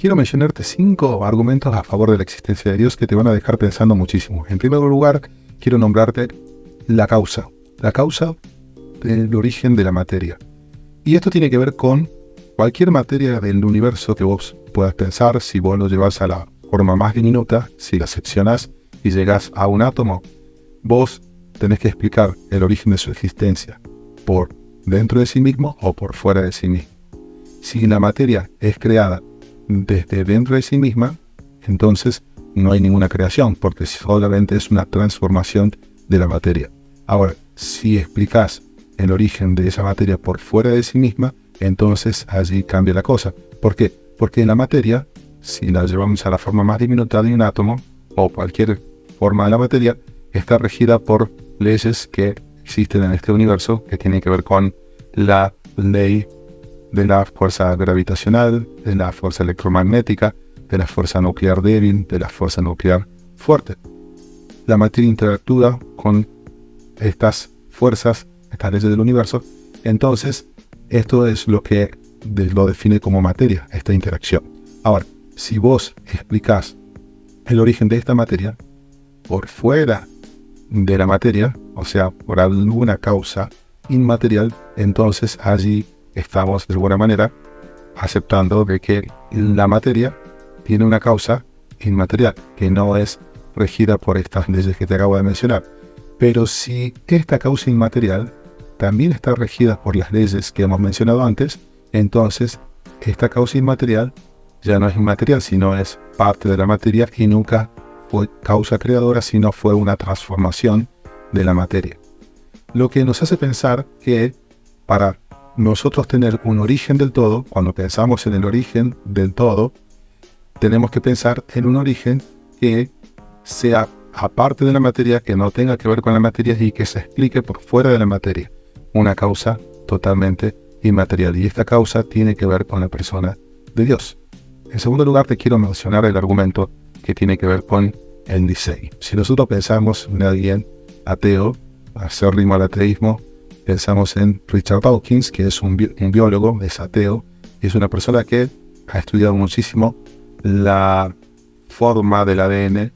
quiero mencionarte 5 argumentos a favor de la existencia de Dios que te van a dejar pensando muchísimo. En primer lugar, quiero nombrarte la causa del origen de la materia. Y esto tiene que ver con cualquier materia del universo que vos puedas pensar. Si vos lo llevas a la forma más diminuta, si la seccionás y llegás a un átomo, vos tenés que explicar el origen de su existencia por dentro de sí mismo o por fuera de sí mismo. Si la materia es creada desde dentro de sí misma, entonces no hay ninguna creación, porque solamente es una transformación de la materia. Ahora, si explicás el origen de esa materia por fuera de sí misma, entonces allí cambia la cosa. ¿Por qué? Porque la materia, si la llevamos a la forma más diminuta de un átomo, o cualquier forma de la materia, está regida por leyes que existen en este universo, que tienen que ver con la ley de la fuerza gravitacional, de la fuerza electromagnética, de la fuerza nuclear débil, de la fuerza nuclear fuerte. La materia interactúa con estas fuerzas, estas leyes del universo. Entonces, esto es lo que lo define como materia, esta interacción. Ahora, si vos explicás el origen de esta materia por fuera de la materia, o sea, por alguna causa inmaterial, entonces allí estamos de alguna manera aceptando de que la materia tiene una causa inmaterial, que no es regida por estas leyes que te acabo de mencionar. Pero si esta causa inmaterial también está regida por las leyes que hemos mencionado antes, entonces esta causa inmaterial ya no es inmaterial, sino es parte de la materia y nunca fue causa creadora, sino fue una transformación de la materia. Lo que nos hace pensar que para nosotros tener un origen del todo, cuando pensamos en el origen del todo, tenemos que pensar en un origen que sea aparte de la materia, que no tenga que ver con la materia y que se explique por fuera de la materia. Una causa totalmente inmaterial. Y esta causa tiene que ver con la persona de Dios. En segundo lugar, te quiero mencionar el argumento que tiene que ver con el diseño. Si nosotros pensamos en alguien ateo, acérrimo al ateísmo, pensamos en Richard Dawkins, que es un biólogo, es ateo, y es una persona que ha estudiado muchísimo la forma del ADN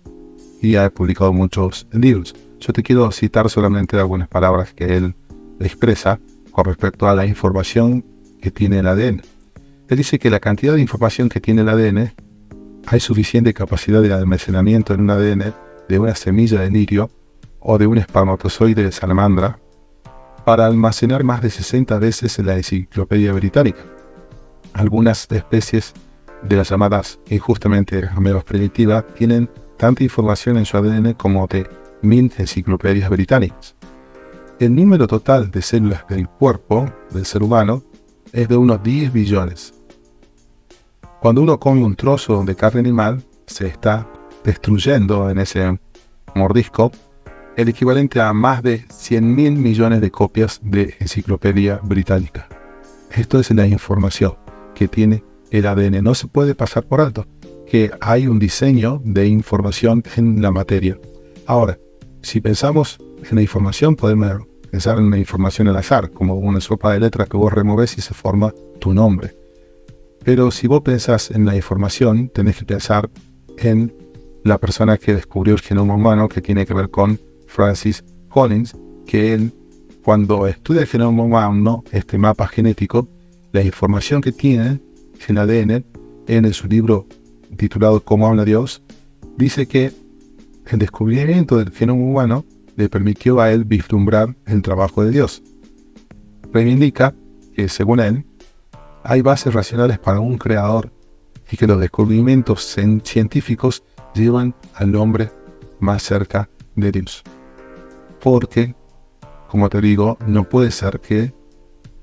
y ha publicado muchos libros. Yo te quiero citar solamente algunas palabras que él expresa con respecto a la información que tiene el ADN. Él dice que la cantidad de información que tiene el ADN, hay suficiente capacidad de almacenamiento en un ADN de una semilla de lirio o de un espermatozoide de salamandra para almacenar más de 60 veces en la Enciclopedia Británica. Algunas especies de las llamadas injustamente ameras primitivas tienen tanta información en su ADN como de 1000 enciclopedias británicas. El número total de células del cuerpo del ser humano es de unos 10 billones. Cuando uno come un trozo de carne animal, se está destruyendo en ese mordisco el equivalente a más de 100.000 millones de copias de Enciclopedia Británica. Esto es la información que tiene el ADN. No se puede pasar por alto que hay un diseño de información en la materia. Ahora, si pensamos en la información, podemos pensar en la información al azar, como una sopa de letras que vos removés y se forma tu nombre. Pero si vos pensás en la información, tenés que pensar en la persona que descubrió el genoma humano, que tiene que ver con Francis Collins, que él, cuando estudia el genoma humano, este mapa genético, la información que tiene en el ADN, en su libro titulado ¿Cómo habla Dios?, dice que el descubrimiento del genoma humano le permitió a él vislumbrar el trabajo de Dios. Reivindica que, según él, hay bases racionales para un creador y que los descubrimientos científicos llevan al hombre más cerca de Dios. Porque, como te digo, no puede ser que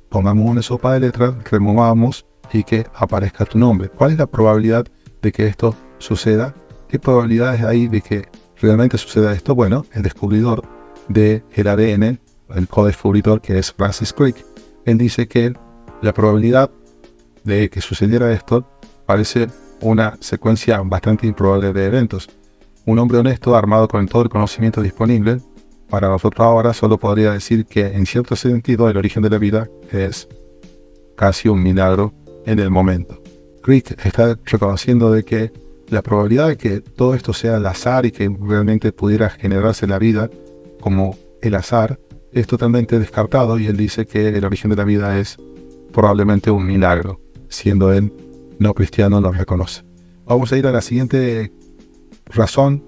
pongamos una sopa de letras, removamos y que aparezca tu nombre. ¿Cuál es la probabilidad de que esto suceda? ¿Qué probabilidades hay de que realmente suceda esto? Bueno, el descubridor del ADN, el codescubridor, que es Francis Crick, él dice que la probabilidad de que sucediera esto parece una secuencia bastante improbable de eventos. Un hombre honesto, armado con todo el conocimiento disponible, para nosotros ahora solo podría decir que en cierto sentido el origen de la vida es casi un milagro en el momento. Crick está reconociendo de que la probabilidad de que todo esto sea al azar y que realmente pudiera generarse la vida como el azar es totalmente descartado, y él dice que el origen de la vida es probablemente un milagro, siendo él no cristiano, lo reconoce. Vamos a ir a la siguiente razón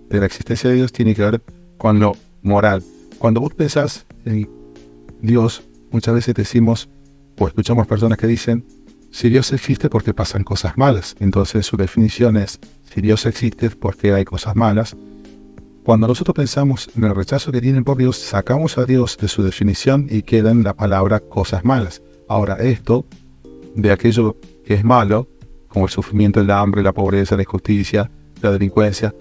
de la existencia de Dios, tiene que ver con lo moral. Cuando vos pensás en Dios, muchas veces decimos o escuchamos personas que dicen: si Dios existe, porque pasan cosas malas. Entonces su definición es: si Dios existe, porque hay cosas malas. Cuando nosotros pensamos en el rechazo que tienen por Dios, sacamos a Dios de su definición y queda en la palabra cosas malas. Ahora, esto de aquello que es malo, como el sufrimiento, el hambre, la pobreza, la injusticia, la delincuencia,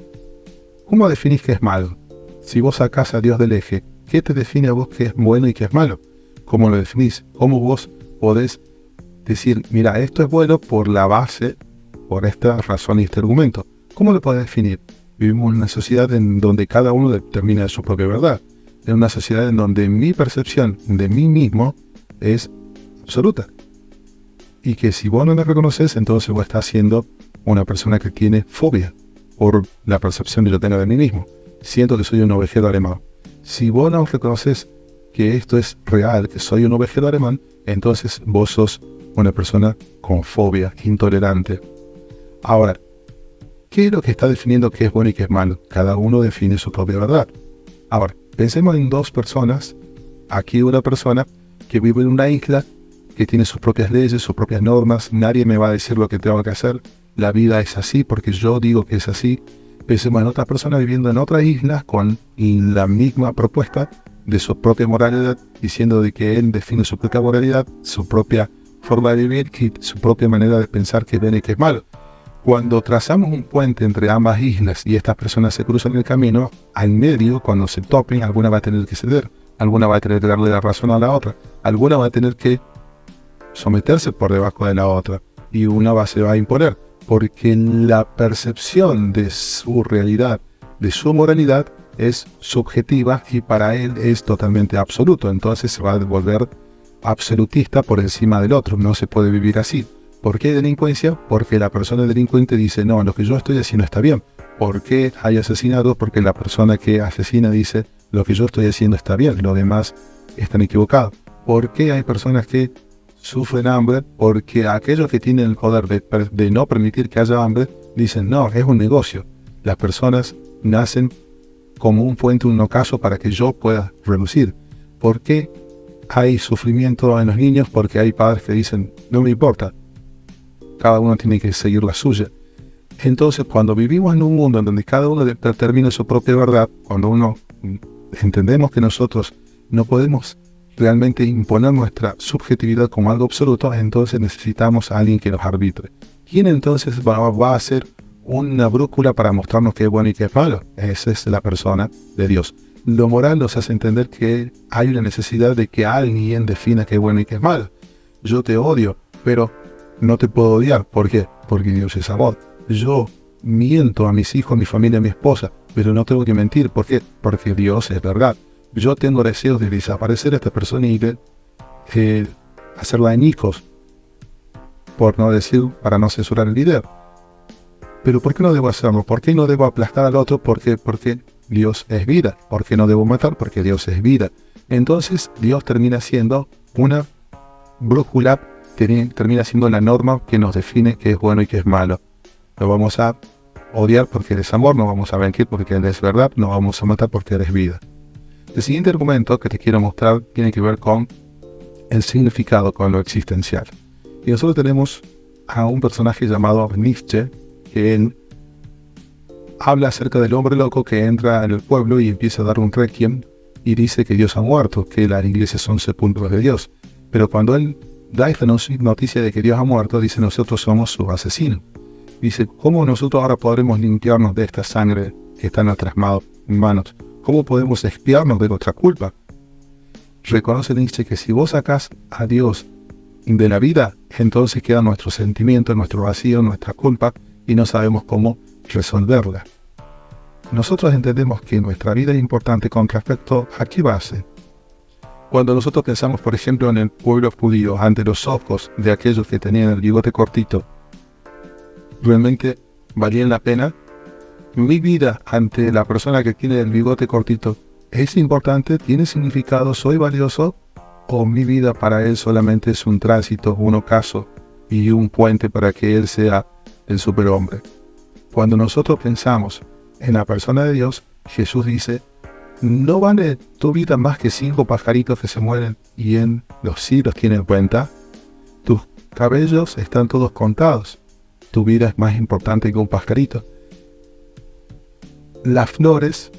¿cómo definís que es malo? Si vos sacás a Dios del eje, ¿qué te define a vos que es bueno y que es malo? ¿Cómo lo definís? ¿Cómo vos podés decir: mira, esto es bueno por la base, por esta razón y este argumento? ¿Cómo lo podés definir? Vivimos en una sociedad en donde cada uno determina su propia verdad. En una sociedad en donde mi percepción de mí mismo es absoluta. Y que si vos no me reconoces, entonces vos estás siendo una persona que tiene fobia por la percepción que yo tengo de mí mismo. Siento que soy un ovejero alemán. Si vos no reconoces que esto es real, que soy un ovejero alemán, entonces vos sos una persona con fobia, intolerante. Ahora, ¿qué es lo que está definiendo qué es bueno y qué es malo? Cada uno define su propia verdad. Ahora, pensemos en dos personas. Aquí una persona que vive en una isla, que tiene sus propias leyes, sus propias normas. Nadie me va a decir lo que tengo que hacer. La vida es así porque yo digo que es así. Pensemos en otra persona viviendo en otra isla con la misma propuesta de su propia moralidad, diciendo de que él define su propia moralidad, su propia forma de vivir y su propia manera de pensar que es bien y que es malo. Cuando trazamos un puente entre ambas islas y estas personas se cruzan el camino, al medio, cuando se topen, alguna va a tener que ceder, alguna va a tener que darle la razón a la otra, alguna va a tener que someterse por debajo de la otra, y una se va a imponer, porque la percepción de su realidad, de su moralidad, es subjetiva y para él es totalmente absoluto. Entonces se va a volver absolutista por encima del otro. No se puede vivir así. ¿Por qué delincuencia? Porque la persona delincuente dice: no, lo que yo estoy haciendo está bien. ¿Por qué hay asesinatos? Porque la persona que asesina dice: lo que yo estoy haciendo está bien, los demás están equivocados. ¿Por qué hay personas que sufren hambre? Porque aquellos que tienen el poder de no permitir que haya hambre dicen: no, es un negocio. Las personas nacen como un puente, un ocaso para que yo pueda reducir. ¿Por qué hay sufrimiento en los niños? Porque hay padres que dicen: no me importa, cada uno tiene que seguir la suya. Entonces, cuando vivimos en un mundo en donde cada uno determina su propia verdad, cuando entendemos que nosotros no podemos realmente imponer nuestra subjetividad como algo absoluto, entonces necesitamos a alguien que nos arbitre. ¿Quién entonces va a ser una brújula para mostrarnos qué es bueno y qué es malo? Esa es la persona de Dios. Lo moral nos hace entender que hay una necesidad de que alguien defina qué es bueno y qué es malo. Yo te odio, pero no te puedo odiar. ¿Por qué? Porque Dios es amor. Yo miento a mis hijos, a mi familia, a mi esposa, pero no tengo que mentir. ¿Por qué? Porque Dios es verdad. Yo tengo deseos de desaparecer a esta persona y de hacerla añicos, por no decir, para no censurar el video. Pero ¿por qué no debo hacerlo? ¿Por qué no debo aplastar al otro? Porque Dios es vida. ¿Por qué no debo matar? Porque Dios es vida. Entonces Dios termina siendo una brújula, termina siendo la norma que nos define qué es bueno y qué es malo. Lo vamos a odiar porque eres amor, no vamos a mentir porque eres verdad, no vamos a matar porque eres vida. El siguiente argumento que te quiero mostrar tiene que ver con el significado, con lo existencial. Y nosotros tenemos a un personaje llamado Nietzsche, que él habla acerca del hombre loco que entra en el pueblo y empieza a dar un requiem y dice que Dios ha muerto, que las iglesias son sepulcros de Dios. Pero cuando él da esta noticia de que Dios ha muerto, dice: nosotros somos sus asesinos. Dice: ¿cómo nosotros ahora podremos limpiarnos de esta sangre que está en nuestras manos? ¿Cómo podemos expiarnos de nuestra culpa? Reconoce Nietzsche que si vos sacás a Dios de la vida, entonces queda nuestro sentimiento, nuestro vacío, nuestra culpa, y no sabemos cómo resolverla. Nosotros entendemos que nuestra vida es importante con respecto a qué base. Cuando nosotros pensamos, por ejemplo, en el pueblo judío, ante los ojos de aquellos que tenían el bigote cortito realmente valían la pena. Mi vida ante la persona que tiene el bigote cortito es importante, tiene significado, soy valioso, o mi vida para él solamente es un tránsito, un ocaso y un puente para que él sea el superhombre. Cuando nosotros pensamos en la persona de Dios, Jesús dice: ¿no vale tu vida más que 5 pajaritos que se mueren y en los cielos tienen cuenta? Tus cabellos están todos contados. Tu vida es más importante que un pajarito. Las flores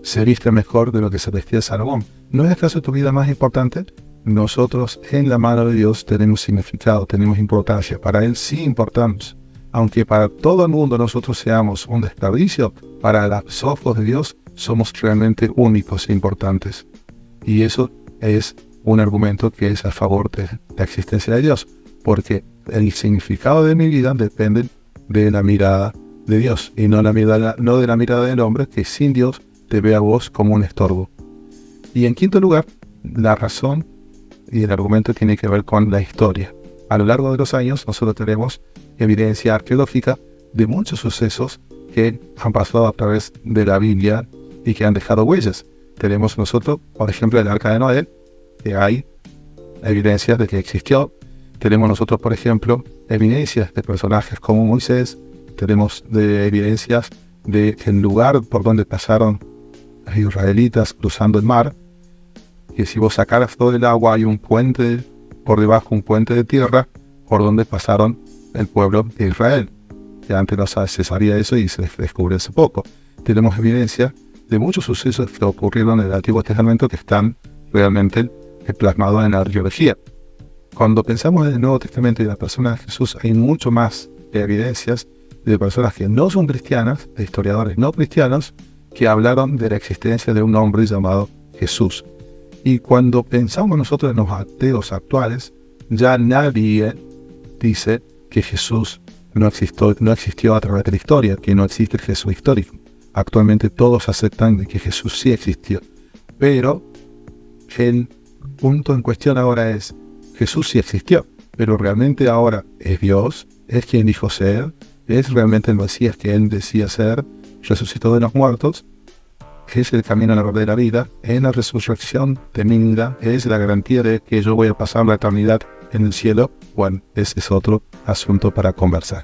se visten mejor de lo que se vestía Salomón. ¿No es acaso tu vida más importante? Nosotros en la mano de Dios tenemos significado, tenemos importancia. Para Él sí importamos. Aunque para todo el mundo nosotros seamos un desperdicio, para los ojos de Dios somos realmente únicos e importantes. Y eso es un argumento que es a favor de la existencia de Dios, porque el significado de mi vida depende de la mirada de Dios y no de la mirada del hombre, que sin Dios te ve a vos como un estorbo. Y en quinto lugar, la razón y el argumento tiene que ver con la historia. A lo largo de los años nosotros tenemos evidencia arqueológica de muchos sucesos que han pasado a través de la Biblia y que han dejado huellas. Tenemos nosotros, por ejemplo, el Arca de Noé, que hay evidencias de que existió. Tenemos nosotros, por ejemplo, evidencias de personajes como Moisés. Tenemos evidencias del lugar por donde pasaron los israelitas cruzando el mar, que si vos sacaras todo el agua hay un puente por debajo, un puente de tierra por donde pasaron el pueblo de Israel, que antes no se sabía eso y se descubrió hace poco. Tenemos evidencia de muchos sucesos que ocurrieron en el Antiguo Testamento que están realmente plasmados en la arqueología. Cuando pensamos en el Nuevo Testamento y la persona de Jesús, hay mucho más evidencias de personas que no son cristianas, de historiadores no cristianos, que hablaron de la existencia de un hombre llamado Jesús. Y cuando pensamos nosotros en los ateos actuales, ya nadie dice que Jesús no existió a través de la historia, que no existe el Jesús histórico. Actualmente todos aceptan de que Jesús sí existió. Pero el punto en cuestión ahora es: Jesús sí existió, pero realmente ahora es Dios, es quien dijo ser, es realmente el Mesías que Él decía ser, resucitó de los muertos, es el camino a la verdadera vida, es la resurrección de mi vida, es la garantía de que yo voy a pasar la eternidad en el cielo. Bueno, ese es otro asunto para conversar.